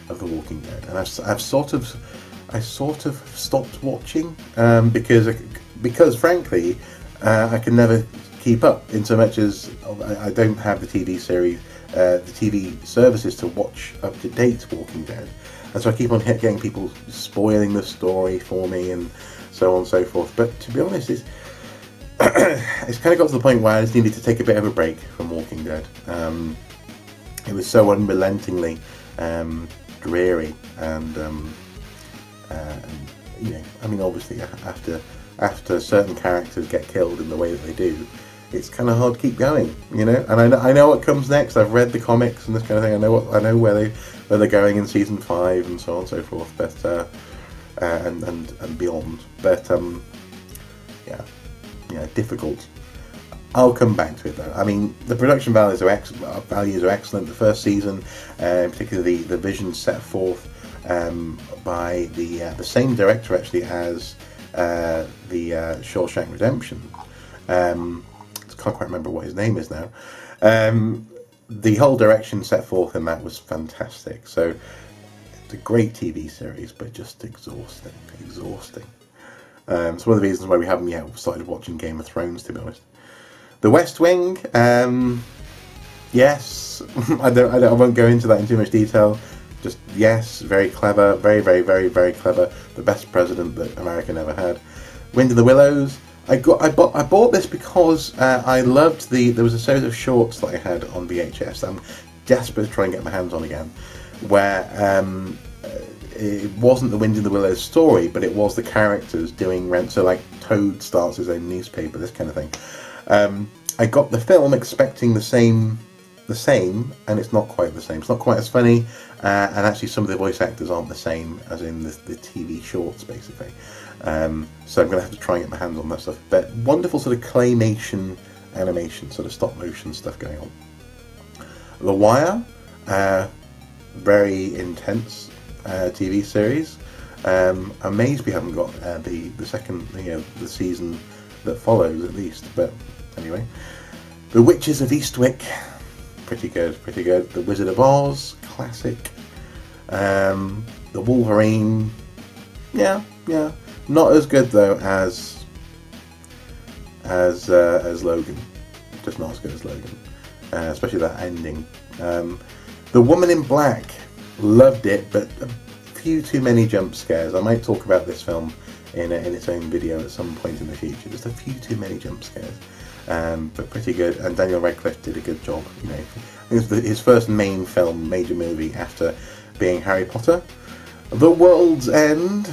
of The Walking Dead, and I've sort of stopped watching because frankly I can never keep up, in so much as I don't have the TV series, the TV services to watch up to date Walking Dead, and so I keep on getting people spoiling the story for me and so on and so forth. But to be honest, it's kind of got to the point where I just needed to take a bit of a break from Walking Dead. It was so unrelentingly dreary, and you know, I mean, obviously after certain characters get killed in the way that they do, it's kind of hard to keep going, you know. And I know what comes next. I've read the comics and this kind of thing. I know where they're going in season 5 and so on and so forth. But and beyond. But yeah, difficult. I'll come back to it though. I mean, the production values are excellent. The first season, particularly the vision set forth by the same director actually as the Shawshank Redemption. I can't quite remember what his name is now. The whole direction set forth in that was fantastic. So it's a great TV series, but just exhausting. It's one of the reasons why we haven't yet started watching Game of Thrones, to be honest. The West Wing, yes, I won't go into that in too much detail. Just yes, very clever, very clever. The best president that America never had. Wind in the Willows. I bought this because I loved there was a series of shorts that I had on VHS. I'm desperate to try and get my hands on again, where it wasn't the Wind in the Willows story, but it was the characters doing rent. So like Toad starts his own newspaper, this kind of thing. I got the film expecting the same, and it's not quite the same. It's not quite as funny, and actually some of the voice actors aren't the same as in the TV shorts, basically. So I'm going to have to try and get my hands on that stuff. But wonderful sort of claymation animation, sort of stop motion stuff going on. The Wire, very intense TV series. Amazed we haven't got the second, the season that follows at least. But anyway, The Witches of Eastwick, pretty good. The Wizard of Oz, classic. The Wolverine, yeah. Not as good though as Logan. Just not as good as Logan, especially that ending. The Woman in Black, loved it, but a few too many jump scares. I might talk about this film in its own video at some point in the future. Just a few too many jump scares, but pretty good. And Daniel Radcliffe did a good job. You know, I think it was his first major movie after being Harry Potter. The World's End.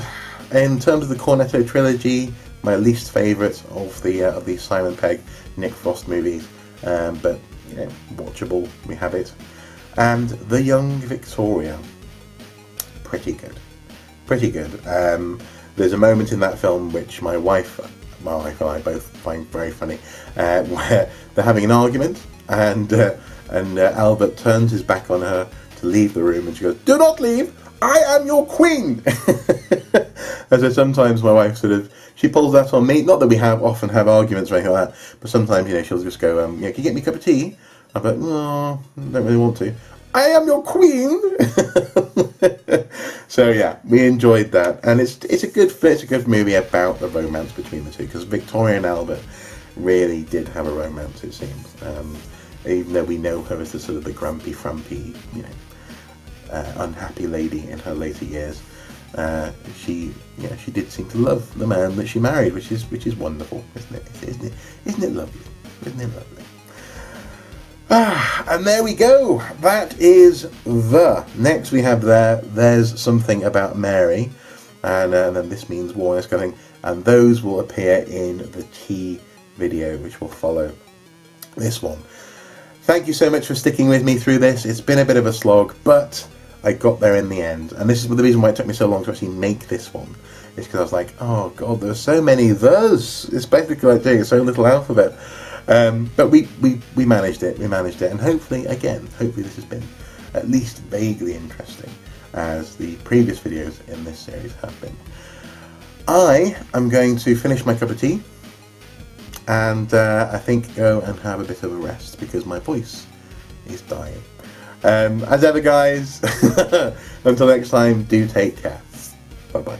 In terms of the Cornetto trilogy, my least favourite of the Simon Pegg, Nick Frost movies, but watchable. We have it, and The Young Victoria, pretty good. There's a moment in that film which my wife and I both find very funny, where they're having an argument, and Albert turns his back on her to leave the room, and she goes, "Do not leave! I am your queen!" And so sometimes my wife she pulls that on me. Not that we often have arguments or anything like that, but sometimes, she'll just go, can you get me a cup of tea? I'm like, no, I don't really want to. I am your queen! So yeah, we enjoyed that. And it's a good movie about the romance between the two, because Victoria and Albert, really did have a romance, it seems. Even though we know her as the sort of the grumpy, frumpy, unhappy lady in her later years, she did seem to love the man that she married, which is wonderful, isn't it? Isn't it lovely? Isn't it lovely? And there we go. That is the. Next we have There's Something About Mary, and then This Means War, this kind of thing, and those will appear in the T video, which will follow this one. Thank you so much for sticking with me through this. It's been a bit of a slog, but I got there in the end, and this is the reason why it took me so long to actually make this one. It's because I was like, oh god, there's so many there's. It's basically like doing so little alphabet. But we managed it. We managed it, and hopefully this has been at least vaguely interesting, as the previous videos in this series have been. I am going to finish my cup of tea, and I think go and have a bit of a rest because my voice is dying. As ever, guys, until next time, do take care. Bye bye.